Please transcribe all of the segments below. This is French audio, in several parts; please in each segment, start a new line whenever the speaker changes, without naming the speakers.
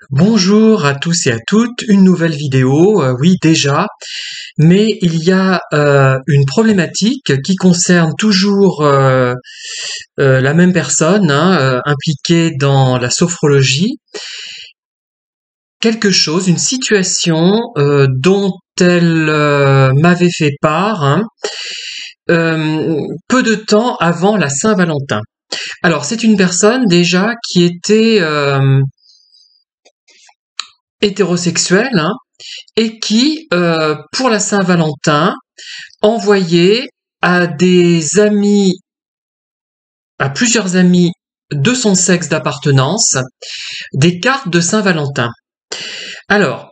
Bonjour à tous et à toutes, une nouvelle vidéo, oui déjà, mais il y a une problématique qui concerne toujours la même personne impliquée dans la sophrologie, quelque chose, une situation dont elle m'avait fait part peu de temps avant la Saint-Valentin. Alors c'est une personne déjà qui était hétérosexuelle, et qui, pour la Saint-Valentin, envoyait à des amis, à plusieurs amis de son sexe d'appartenance, des cartes de Saint-Valentin. Alors,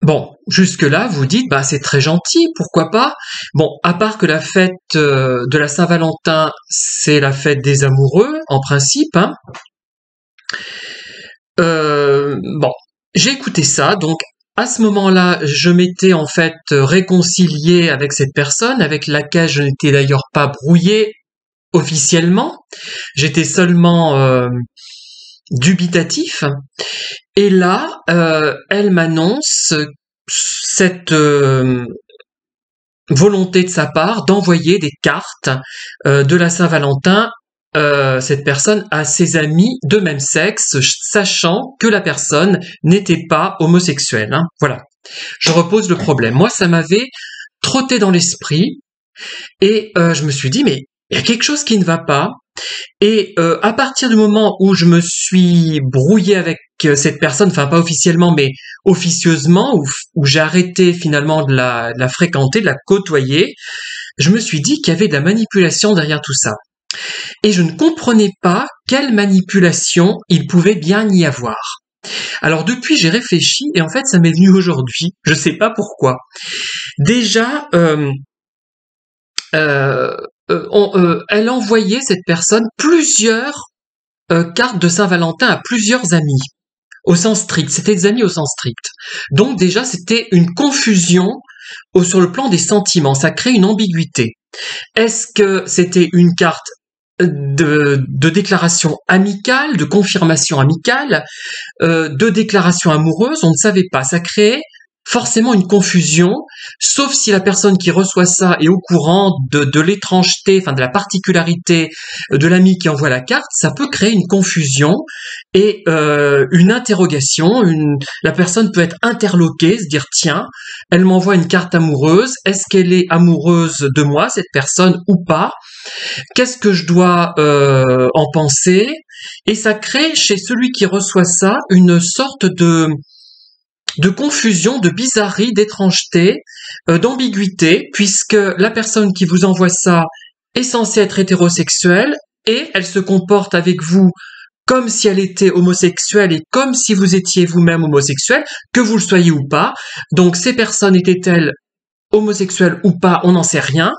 bon, jusque-là, vous dites, bah, c'est très gentil, pourquoi pas? Bon, à part que la fête de la Saint-Valentin, c'est la fête des amoureux, en principe, bon, j'ai écouté ça, donc à ce moment-là, je m'étais en fait réconcilié avec cette personne, avec laquelle je n'étais d'ailleurs pas brouillé officiellement. J'étais seulement dubitatif. Et là, elle m'annonce cette volonté de sa part d'envoyer des cartes de la Saint-Valentin, cette personne à ses amis de même sexe, sachant que la personne n'était pas homosexuelle. Voilà. Je repose le problème. Moi, ça m'avait trotté dans l'esprit et je me suis dit, mais il y a quelque chose qui ne va pas. Et à partir du moment où je me suis brouillé avec cette personne, enfin pas officiellement, mais officieusement, où j'ai arrêté finalement de la fréquenter, de la côtoyer, je me suis dit qu'il y avait de la manipulation derrière tout ça. Et je ne comprenais pas quelle manipulation il pouvait bien y avoir. Alors depuis, j'ai réfléchi et en fait, ça m'est venu aujourd'hui. Je sais pas pourquoi. Déjà, elle envoyait cette personne plusieurs cartes de Saint-Valentin à plusieurs amis. Au sens strict, c'était des amis au sens strict. Donc déjà, c'était une confusion sur le plan des sentiments. Ça crée une ambiguïté. Est-ce que c'était une carte de déclaration amicale, de confirmation amicale, de déclaration amoureuse? On ne savait pas. Ça créait forcément une confusion, sauf si la personne qui reçoit ça est au courant de l'étrangeté, enfin de la particularité de l'ami qui envoie la carte, ça peut créer une confusion et une interrogation. La personne peut être interloquée, se dire tiens, elle m'envoie une carte amoureuse, est-ce qu'elle est amoureuse de moi, cette personne, ou pas? Qu'est-ce que je dois en penser? Et ça crée chez celui qui reçoit ça une sorte de confusion, de bizarrerie, d'étrangeté, d'ambiguïté, puisque la personne qui vous envoie ça est censée être hétérosexuelle et elle se comporte avec vous comme si elle était homosexuelle et comme si vous étiez vous-même homosexuel, que vous le soyez ou pas. Donc ces personnes étaient-elles homosexuelles ou pas, on n'en sait rien.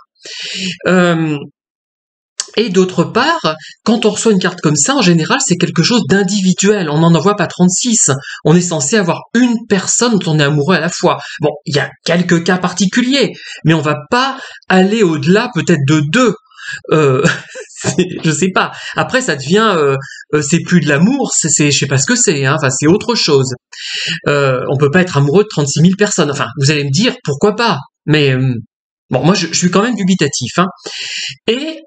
Et d'autre part, quand on reçoit une carte comme ça, en général, c'est quelque chose d'individuel. On n'en envoie pas 36. On est censé avoir une personne dont on est amoureux à la fois. Bon, il y a quelques cas particuliers, mais on va pas aller au-delà peut-être de deux. Euh, je sais pas. Après, ça devient, c'est plus de l'amour, je sais pas ce que c'est. Enfin, c'est autre chose. On peut pas être amoureux de 36 000 personnes. Enfin, vous allez me dire pourquoi pas. Mais bon, moi, je suis quand même dubitatif. Et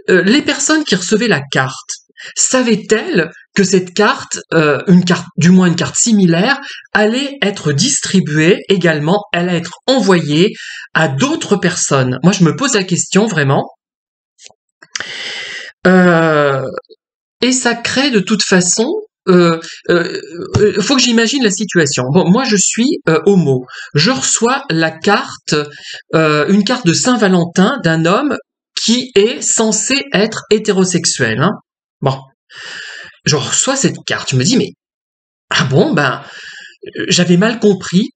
les personnes qui recevaient la carte, savaient-elles que cette carte, une carte, du moins une carte similaire, allait être distribuée également, elle allait être envoyée à d'autres personnes? Moi, je me pose la question vraiment. Euh, et ça crée de toute façon. Faut que j'imagine la situation. Bon, moi je suis homo. Je reçois la carte, une carte de Saint-Valentin d'un homme qui est censé être hétérosexuel. Bon, je reçois cette carte. Je me dis mais ah bon ben j'avais mal compris.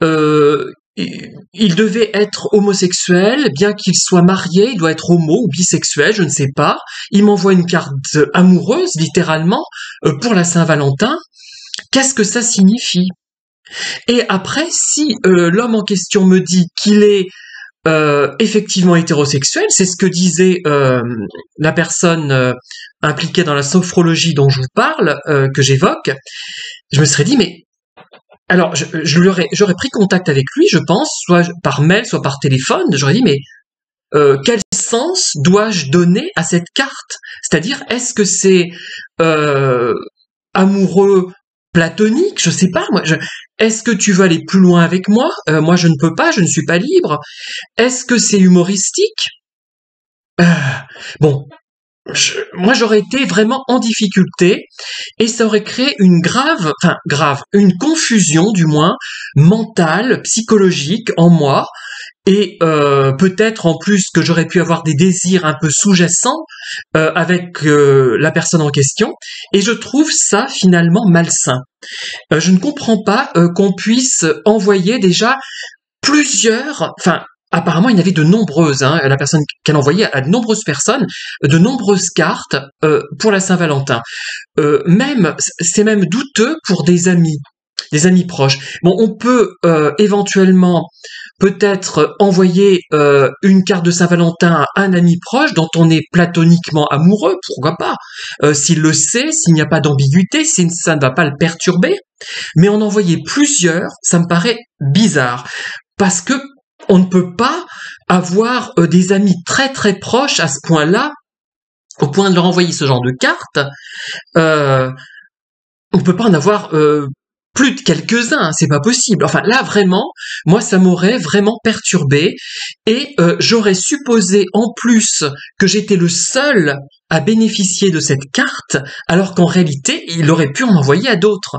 Euh, il devait être homosexuel, bien qu'il soit marié, il doit être homo ou bisexuel, je ne sais pas. Il m'envoie une carte amoureuse, littéralement, pour la Saint-Valentin. Qu'est-ce que ça signifie? Et après, si l'homme en question me dit qu'il est effectivement hétérosexuel, c'est ce que disait la personne impliquée dans la sophrologie dont je vous parle, que j'évoque. Je me serais dit, mais alors j'aurais pris contact avec lui, je pense, soit par mail, soit par téléphone. J'aurais dit, mais quel sens dois-je donner à cette carte? C'est-à-dire, est-ce que c'est amoureux platonique? Je sais pas, moi. Est-ce que tu veux aller plus loin avec moi? Moi, je ne peux pas, je ne suis pas libre. Est-ce que c'est humoristique? Bon, moi, j'aurais été vraiment en difficulté et ça aurait créé une une confusion, du moins, mentale, psychologique en moi. Et peut-être en plus que j'aurais pu avoir des désirs un peu sous-jacents avec la personne en question, et je trouve ça finalement malsain. Je ne comprends pas qu'on puisse envoyer déjà apparemment il y en avait de nombreuses, hein, la personne qu'elle envoyait à de nombreuses personnes, de nombreuses cartes pour la Saint-Valentin. C'est même douteux pour des amis proches. Bon, on peut éventuellement peut-être envoyer une carte de Saint-Valentin à un ami proche dont on est platoniquement amoureux, pourquoi pas, s'il le sait, s'il n'y a pas d'ambiguïté, si ça ne va pas le perturber. Mais en envoyer plusieurs, ça me paraît bizarre, parce que on ne peut pas avoir des amis très très proches à ce point-là, au point de leur envoyer ce genre de carte. On peut pas en avoir plus de quelques-uns, c'est pas possible. Enfin là vraiment, moi ça m'aurait vraiment perturbé et j'aurais supposé en plus que j'étais le seul à bénéficier de cette carte, alors qu'en réalité il aurait pu en envoyer à d'autres,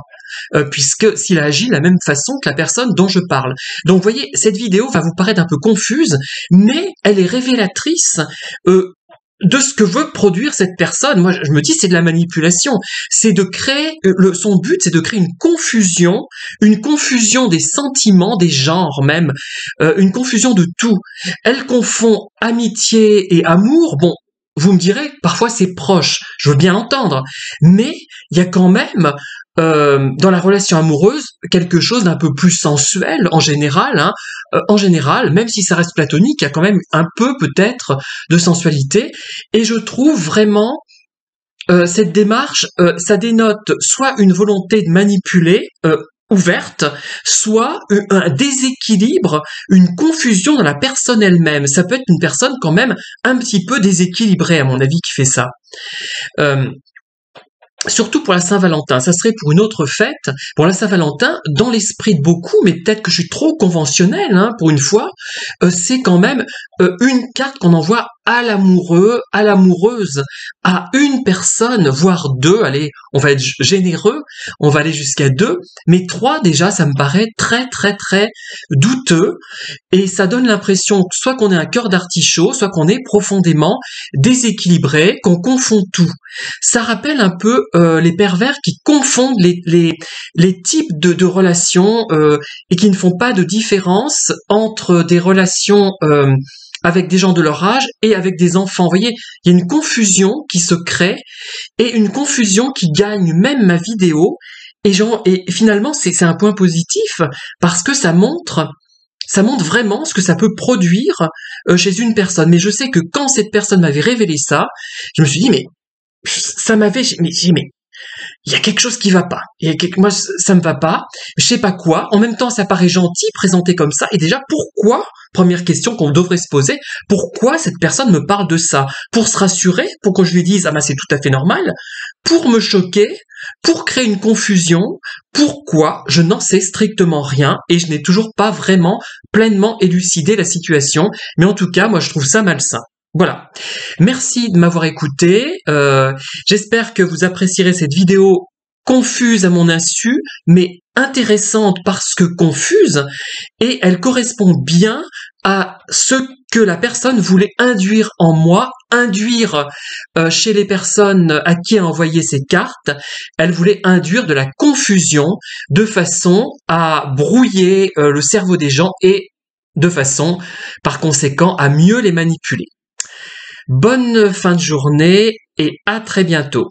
puisque s'il a agi de la même façon que la personne dont je parle. Donc vous voyez, cette vidéo va vous paraître un peu confuse, mais elle est révélatrice de ce que veut produire cette personne. Moi, je me dis, c'est de la manipulation. C'est de créer, son but, c'est de créer une confusion des sentiments, des genres même, une confusion de tout. Elle confond amitié et amour. Bon, vous me direz, parfois c'est proche, je veux bien l'entendre, mais il y a quand même dans la relation amoureuse quelque chose d'un peu plus sensuel en général, hein. En général, même si ça reste platonique, il y a quand même un peu peut-être de sensualité, et je trouve vraiment cette démarche, ça dénote soit une volonté de manipuler ouverte, soit un déséquilibre, une confusion dans la personne elle-même. Ça peut être une personne quand même un petit peu déséquilibrée, à mon avis, qui fait ça. Surtout pour la Saint-Valentin, ça serait pour une autre fête. Pour la Saint-Valentin, dans l'esprit de beaucoup, mais peut-être que je suis trop conventionnel, hein, pour une fois, c'est quand même une carte qu'on envoie à l'amoureux, à l'amoureuse, à une personne, voire deux. Allez, on va être généreux, on va aller jusqu'à deux, mais trois déjà, ça me paraît très très très douteux, et ça donne l'impression soit qu'on est un cœur d'artichaut, soit qu'on est profondément déséquilibré, qu'on confond tout. Ça rappelle un peu les pervers qui confondent les types de relations et qui ne font pas de différence entre des relations avec des gens de leur âge et avec des enfants. Vous voyez, il y a une confusion qui se crée et une confusion qui gagne même ma vidéo. Et finalement, c'est un point positif parce que ça montre vraiment ce que ça peut produire chez une personne. Mais je sais que quand cette personne m'avait révélé ça, je me suis dit, mais il y a quelque chose qui va pas. Moi, ça me va pas. Je sais pas quoi. En même temps, ça paraît gentil, présenté comme ça. Et déjà, pourquoi? Première question qu'on devrait se poser. Pourquoi cette personne me parle de ça? Pour se rassurer? Pour que je lui dise, ah ben, c'est tout à fait normal? Pour me choquer? Pour créer une confusion? Pourquoi? Je n'en sais strictement rien. Et je n'ai toujours pas vraiment pleinement élucidé la situation. Mais en tout cas, moi, je trouve ça malsain. Voilà. Merci de m'avoir écouté. J'espère que vous apprécierez cette vidéo confuse à mon insu, mais intéressante parce que confuse, et elle correspond bien à ce que la personne voulait induire en moi, induire chez les personnes à qui elle envoyait ces cartes. Elle voulait induire de la confusion de façon à brouiller le cerveau des gens et de façon, par conséquent, à mieux les manipuler. Bonne fin de journée et à très bientôt.